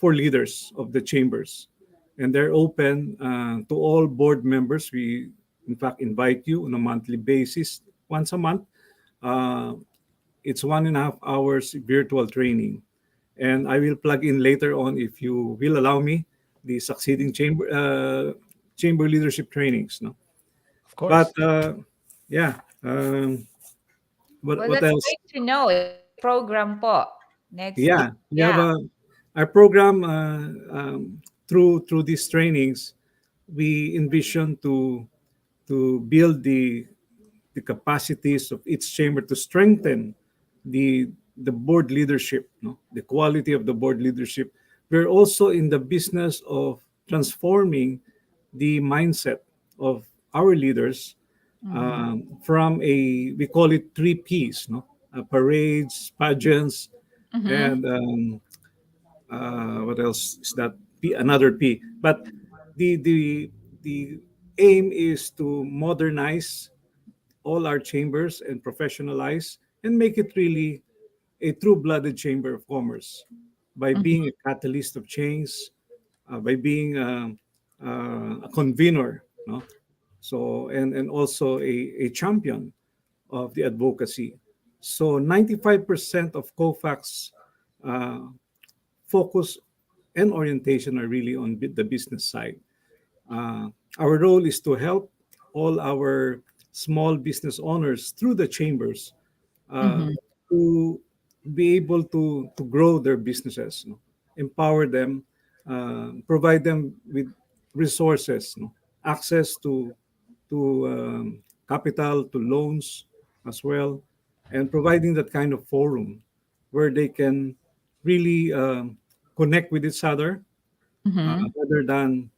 for leaders of the chambers, and they're open to all board members. We, in fact, invite you on a monthly basis, once a month. Uh, it's 1.5 hours virtual training, and I will plug in later on, if you will allow me, the succeeding chamber leadership trainings. No, Of but course. yeah. What Well, what that's else? great to know. It's a great program po. Next. Yeah, we have Yeah. our program through these trainings. We envision to build the capacities of each chamber to strengthen the board leadership, no? The quality of the board leadership. We're also in the business of transforming the mindset of our leaders Mm-hmm. from we call it 3 Ps, no? Parades, pageants, Mm-hmm. and What else is that? P, another P. But the aim is to modernize all our chambers and professionalize and make it really a true-blooded chamber of commerce by being a catalyst of change, by being a convener, no? So and also a champion of the advocacy. So 95% of COFAC's uh, focus and orientation are really on the business side. Uh, our role is to help all our small business owners through the chambers uh, Mm-hmm. to be able to grow their businesses, no? Empower them, provide them with resources, no? Access to capital, to loans as well, and providing that kind of forum where they can really connect with each other Mm-hmm. rather than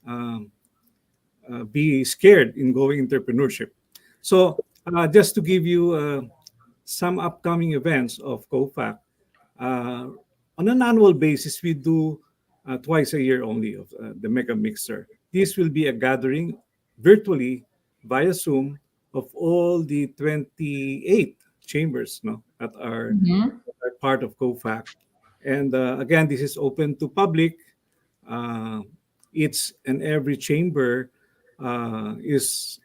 be scared in going entrepreneurship. So, just to give you some upcoming events of COFAC, uh, on an annual basis, we do twice a year only of the Mega Mixer. This will be a gathering virtually via Zoom of all the 28 chambers, no, Mm-hmm. that are part of COFAC. And again, this is open to public. Uh, each and every chamber is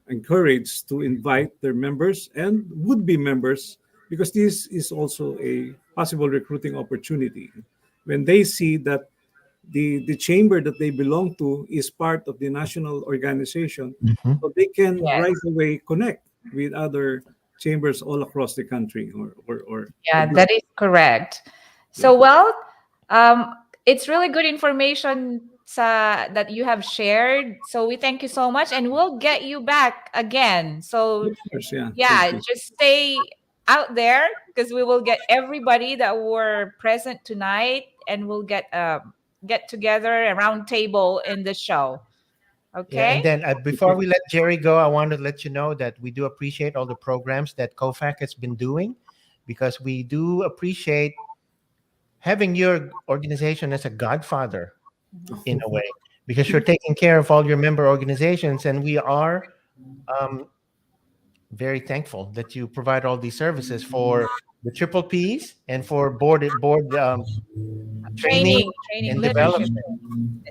encouraged to invite their members and would-be members because this is also a possible recruiting opportunity. When they see that the chamber that they belong to is part of the national organization, Mhm. so they can Yes. right away connect with other chambers all across the country or the Yeah, that business. is correct. Yeah. So, well, it's really good information that you have shared. So we thank you so much, and we'll get you back again. So Yes, yeah. Thank yeah, you. just stay out there because we will get everybody that were present tonight, and we'll get together a round table in the show. Yeah, Okay. and then before we let Jerry go, I want to let you know that we do appreciate all the programs that COFAC has been doing, because we do appreciate having your organization as a godfather Mhm. in a way, because you're taking care of all your member organizations, and we are um, very thankful that you provide all these services for the triple Ps and for board training Training and leadership. development.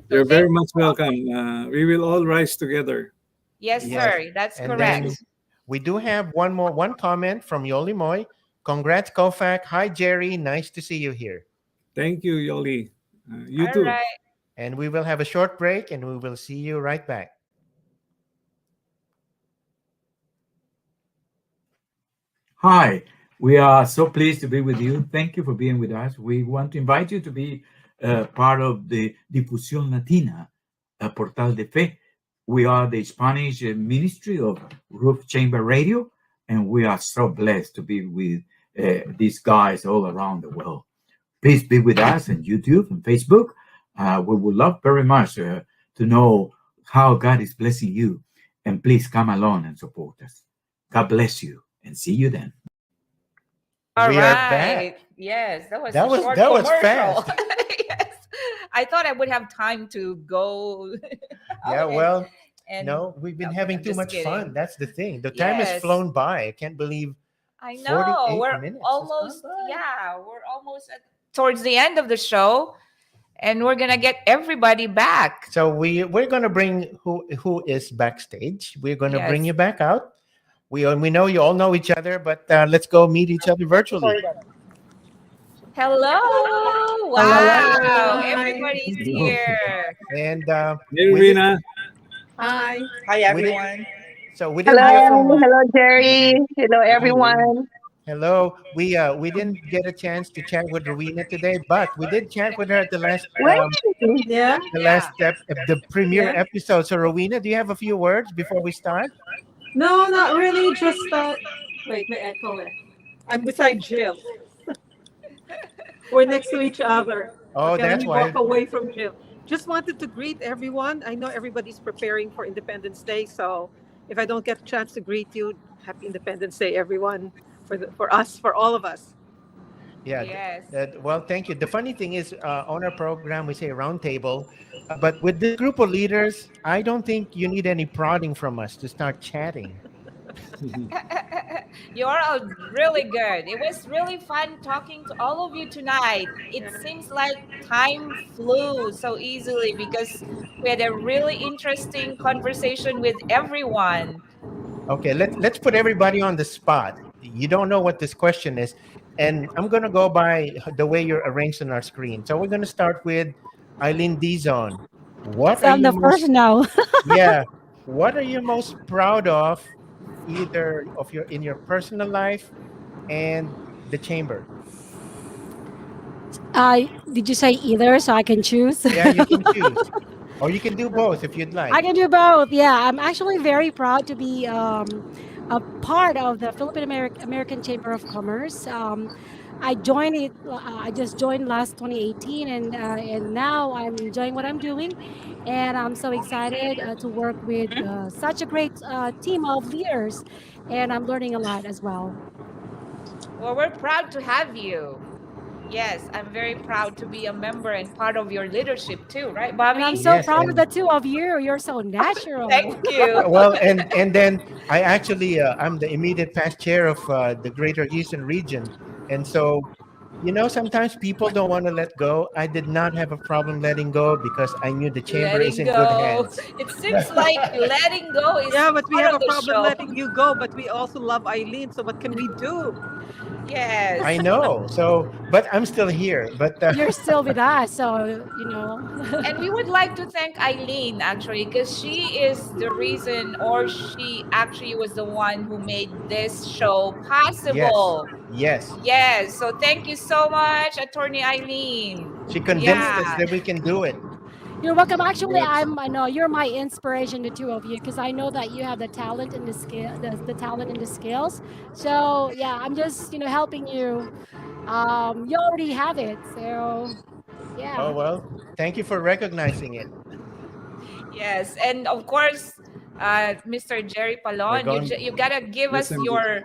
So You're thank very you much all. welcome. We will all rise together. Yes, Yes. sir. That's And then correct. we do have one comment from Yoli Moy. Congrats, Kofac. Hi, Jerry. Nice to see you here. Thank you, Yoli. You All too. right. And we will have a short break and we will see you right back. Hi, we are so pleased to be with you. Thank you for being with us. We want to invite you to be part of the Difusión Latina, Portal de Fe. We are the Spanish ministry of Roof Chamber Radio, and we are so blessed to be with these guys all around the world. Please be with us on YouTube and Facebook. We would love very much to know how God is blessing you. And please come along and support us. God bless you and see you then. All We are right. back. Yes, that was That a was short that was commercial. fast. Yes. I thought I would have time to go Yeah, out well, and no, we've been okay, having I'm too just much fun. kidding. That's the thing. The time has Yes. flown by. I can't believe I know. 48 We're minutes has gone almost, by. yeah, we're almost towards the end of the show, and we're gonna get everybody back. So we're gonna bring who is backstage. We're gonna bring Yes. you back out. We know you all know each other, but let's go meet each other virtually. Hello. Wow. Hi. Everybody's Hello. here. And Hey, we did Rina. Hi. Hi, we did everyone. so we didn't hear Hello, from hello, Jerry. Hello, Hi, Rina. everyone. hello. We didn't get a chance to chat with Rowena today, but we did chat with her at Wait. Yeah. the Yeah. the premiere Yeah. episode. So Rowena, do you have a few words before we start? No, not really. Just wait, may echo it. I'm beside Jill. We're next to each other. Oh, Okay, let that's me walk why. away from Jill. Just wanted to greet everyone. I know everybody's preparing for Independence Day, so if I don't get a chance to greet you, happy Independence Day, everyone, for us, for all of us. Yeah. Yes. Well, thank you. The funny thing is, on our program, we say round table, but with this group of leaders, I don't think you need any prodding from us to start chatting. You're all really good. It was really fun talking to all of you tonight. It seems like time flew so easily because we had a really interesting conversation with everyone. Okay, let's put everybody on the spot. You don't know what this question is, and I'm gonna go by the way you're arranged on our screen. So we're gonna start with Eileen Dijon. What So are I'm you the first most now. yeah? What are you most proud of, either of your in your personal life and the chamber? Did you say either so I can choose? Yeah, you can choose, or you can do both if you'd like. I can do both. Yeah, I'm actually very proud to be a part of the Philippine American Chamber of Commerce. I joined it. I just joined last 2018, and now I'm enjoying what I'm doing, and I'm so excited to work with such a great team of leaders, and I'm learning a lot as well. Well, we're proud to have you. Yes, I'm very proud to be a member and part of your leadership too, right, And I'm Bobby? so Yes, proud of and the two of you. You're so natural. Thank you. well, and then I actually I'm the immediate past chair of the Greater Houston region, and so sometimes people don't want to let go. I did not have a problem letting go because I knew the chamber is Letting in good go. hands. It seems like letting go is Yeah, but we part have of a the problem show. letting you go, but we also love Eileen. So what can we do? I Yes. know. So, but I'm still here. But You're still with us, so you know. And we would like to thank Eileen actually because she is the reason, or she actually was the one who made this show yes, possible. yes, Yes. So thank you so much, Attorney Eileen. she convinced Yeah. us that we can do it. You're welcome. Actually, Yes. I know you're my inspiration, the two of you, because I know that you have the talent and the skill, the talent and the skills. So yeah, I'm just helping you. You already have it. So Oh yeah. well. Thank you for recognizing it. Yes. And of course, Mr. Jerry We're Palon, going. you gotta give Yes, us MJ.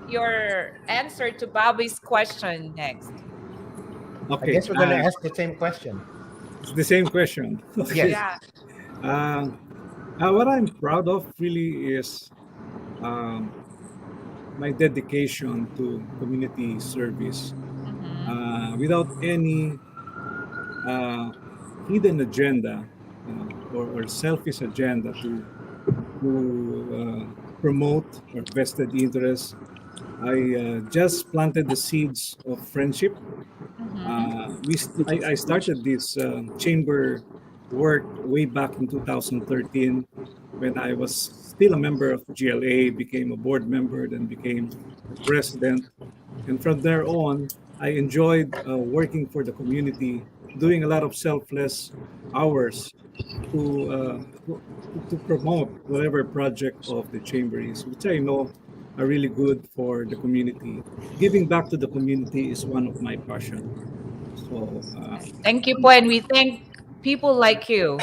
your answer to Bobby's question next. I Okay. guess we're going to ask the same question. It's the same question. Okay. Yes. Yeah. Uh, what I'm proud of really is um, my dedication to community service Mm-hmm. without any hidden agenda or selfish agenda to promote or vested interests. I just planted the seeds of friendship. Mm-hmm. I started this chamber work way back in 2013 when I was still a member of GLA, became a board member, then became president. And from there on, I enjoyed working for the community, doing a lot of selfless hours to, uh, to, to promote whatever project of the chamber is, which I know are really good for the community. Giving back to the community is one of my passion. So, Thank you, Po, and we thank people like you.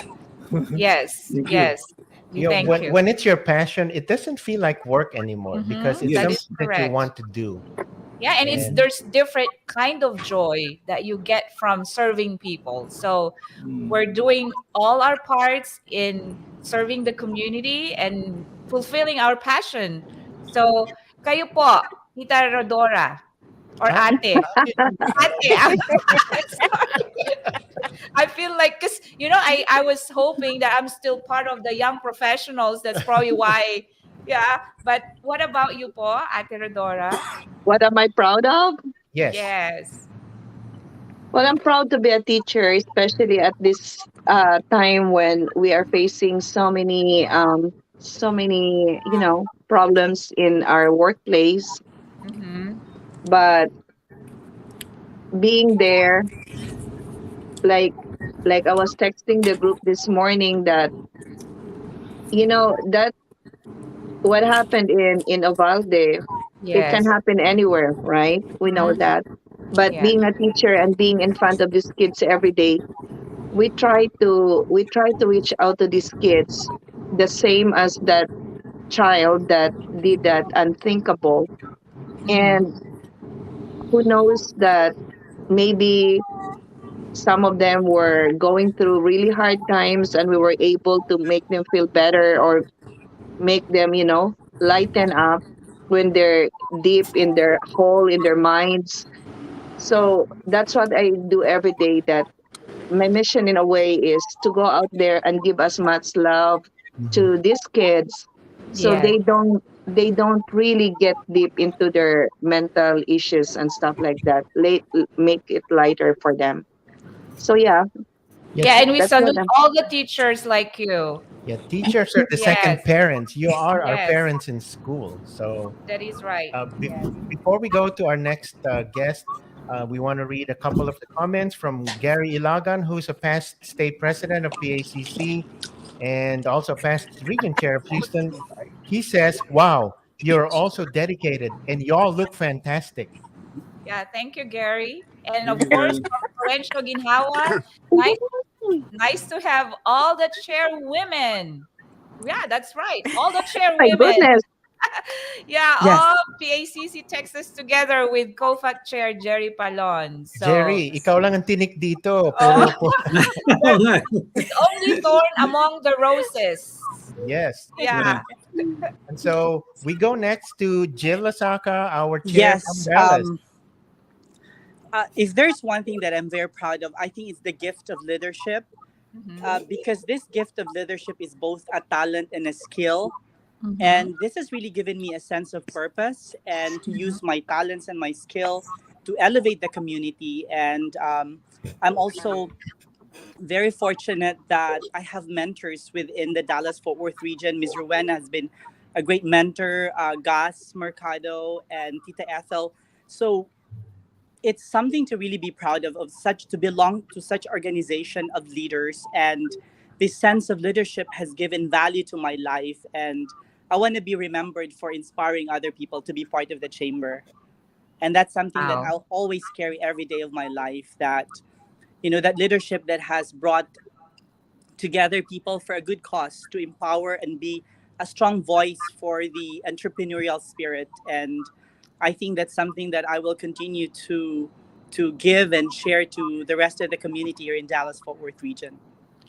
Yes, thank you. yes. We thank you. When it's your passion, it doesn't feel like work anymore because Mm-hmm. it's That Yes. something is that you correct. want to do. Yeah, and it's And there's different kind of joy that you get from serving people. So Mm. we're doing all our parts in serving the community and fulfilling our passion. So kayo po, Tita Rodora or how did Ate. how did Ate, sorry. I feel like because I was hoping that I'm still part of the young professionals. That's probably why. Yeah. But what about you, po, Ate Rodora? What am I proud of? yes. Yes. Well, I'm proud to be a teacher, especially at this time when we are facing so many, problems in our workplace. Mm-hmm. But being there, like, like I was texting the group this morning that that what happened in Uvalde, it can Yes. happen anywhere, right? We know Mm-hmm. that. But Yeah. being a teacher and being in front of these kids every day, we try to reach out to these kids the same as that child that did that unthinkable. Mm-hmm. And who knows that maybe some of them were going through really hard times and we were able to make them feel better or make them, lighten up when they're deep in their hole in their minds. So that's what I do every day. That my mission in a way is to go out there and give as much love Mhm. to these kids so Yes. they don't really get deep into their mental issues and stuff like that. Make it lighter for them. So yeah, Yeah, Yes, and we that's what salute I'm. all the teachers like you. yeah. Teachers are the second Yes. parents. You are our Yes. parents in school. So That is right. Yes. before we go to our next guest, we want to read a couple of the comments from Gary Ilagan, who's a past state president of PACC and also past region chair of Houston. He says, "Wow, you're also dedicated, and y'all look fantastic." Yeah, thank you, Gary. And Thank of you, course, Gary. from Florencio Ginhawa, nice, nice to have all the chairwomen. Yeah, that's right. All the My chairwomen. goodness. Yeah, Yes. all PACC Texas together with COFACC Chair Jerry Palon. So, Jerry, ikaw lang ang tinik dito. oh, Oo nga. it's only thorn among the roses. Yes. Yeah. And so we go next to Jill Lasaka, our chair from Yes. Dallas. If there's one thing that I'm very proud of, I think it's the gift of leadership. Mhm. Because this gift of leadership is both a talent and a skill. Mhm. And this has really given me a sense of purpose and to Mhm. use my talents and my skill to elevate the community. And I'm also very fortunate that I have mentors within the Dallas Fort Worth region. Ms. Rowena has been a great mentor, Gas Mercado and Tita Ethel. So it's something to really be proud of such to belong to such organization of leaders, and this sense of leadership has given value to my life, and I want to be remembered for inspiring other people to be part of the chamber. And that's something that Wow. I'll always carry every day of my life, that that leadership that has brought together people for a good cause to empower and be a strong voice for the entrepreneurial spirit. And I think that's something that I will continue to give and share to the rest of the community here in Dallas Fort Worth region.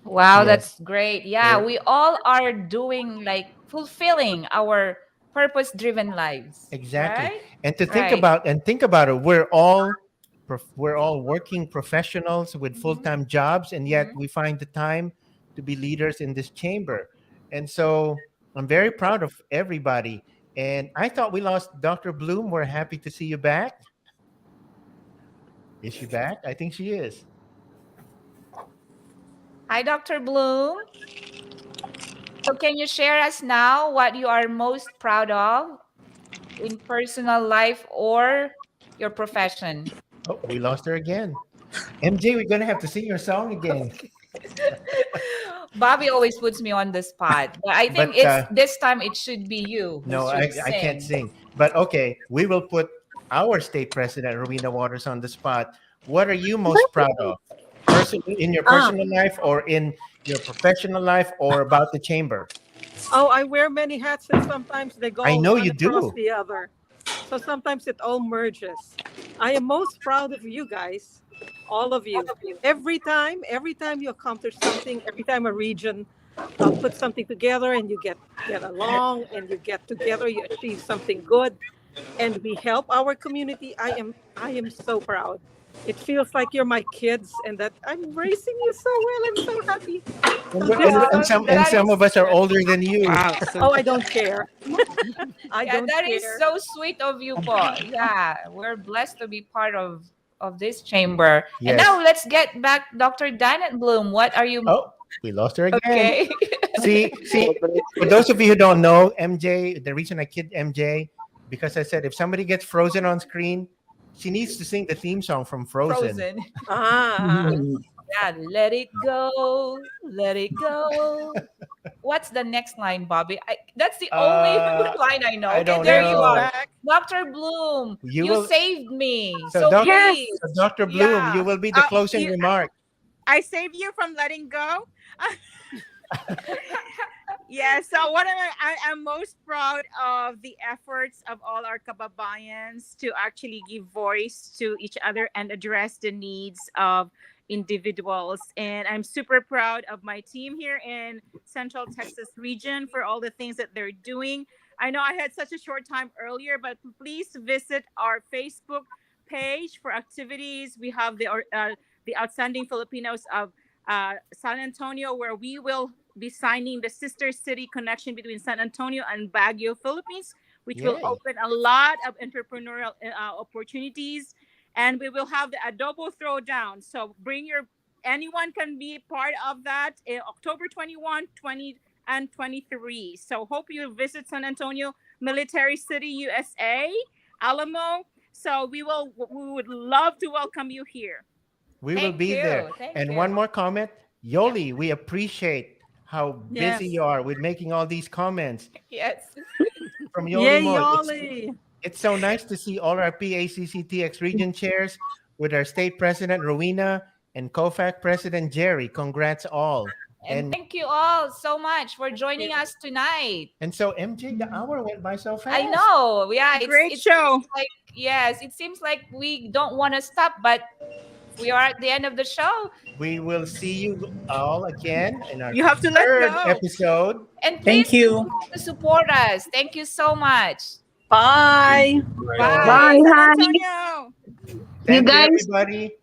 Wow, Yes. that's great. Yeah, we all are doing like fulfilling our purpose-driven lives, Exactly. right? And to Right. think about it, we're all working professionals with Mhm. full-time jobs, and yet Mhm. we find the time to be leaders in this chamber. And so I'm very proud of everybody. And I thought we lost Dr. Bloom. We're happy to see you back. Is she back? I think she is. Hi, Dr. Bloom. So can you share us now what you are most proud of in personal life or your profession? Oh, we lost her again. MJ, we're gonna have to sing your song again. Bobby always puts me on the spot, but I think But it's this time it should be you who no, should I can't sing. sing. But okay, we will put our state president, Rowena Waters, on the spot. What are you most proud of? In your Ah, personal life or in your professional life or about the chamber? oh, I wear many hats and sometimes they I go know one you across do. the other. So sometimes it all merges. I am most proud of you guys, all of you. Every time you accomplish something, every time a region put something together and you get along and you get together, you achieve something good, and we help our community. I am so proud. It feels like you're my kids and that I'm raising you so well. I'm so happy. And, So we're- this and, is and Wow, some and that some is of us are older than you. Wow. So Oh, I don't care. I yeah, don't that is care. so sweet of you, Paul. Yeah, we're blessed to be part of this chamber. And Yes. now let's get back, Dr. Janet Bloom. What are you? Oh, we lost her again. Okay. See, for those of you who don't know, MJ, the reason I kid MJ, because I said if somebody gets frozen on screen, she needs to sing the theme song from Frozen. Frozen. Ah, Yeah, let it go, let it go. What's the next line, Bobby? That's the only Uh, line I know. I Okay, don't there Jerry you is know. are. back. Dr. Bloom, You you will. saved me. So, So doc, please. so Dr. Bloom, you Yeah. will be the closing You, remark. I save you from letting go. Yeah, so what I'm most proud of the efforts of all our kababayans to actually give voice to each other and address the needs of individuals. And I'm super proud of my team here in Central Texas region for all the things that they're doing. I know I had such a short time earlier, but please visit our Facebook page for activities. We have the Outstanding Filipinos of San Antonio, where we will be signing the sister city connection between San Antonio and Baguio, Philippines, which will Yay. open a lot of entrepreneurial opportunities. And we will have the adobo throwdown. So anyone can be part of that in October 21, 20, and 23. So hope you visit San Antonio, Military City, USA, Alamo. So we would love to welcome you here. We will Thank be you. there. Thank And you. one more comment. Yoli, we appreciate how busy Yes. you are with making all these comments. Yes. From Yoli Yay, Mo. Yoli. It's so nice to see all our PACC-TX region chairs with our state president, Rowena, and COFACC president, Jerry. Congrats all. And thank you all so much for joining us tonight. And so, MJ, the hour went by so fast. I know. Yeah, Great it show. seems like, yes, it seems like we don't want to stop, but we are at the end of the show. We will see you all again in our You have to let third go. episode. And Thank please you. continue to support us. Thank you so much. Bye. Bye. Bye. San Hi. Antonio. Thank you, guys- everybody.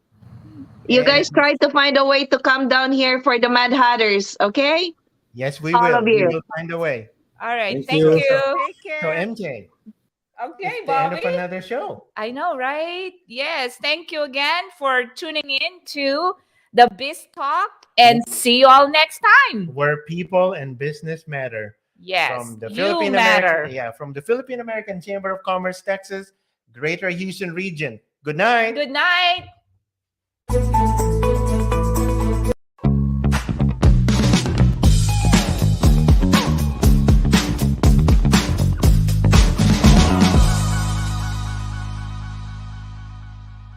You And guys try to find a way to come down here for the Mad Hatters, okay? yes, we all will. of We you. will find a way. All right. Thank Thank you. you. Take So, care. MJ, Okay, it's the end of Bobby. another show. I know, right? Yes. Thank you again for tuning in to the Biz Talk, and see you all next time. Where people and business matter. Yes. From the You Philippine matter. American, from the Philippine American Chamber of Commerce, Texas, Greater Houston region. Good night. Good night.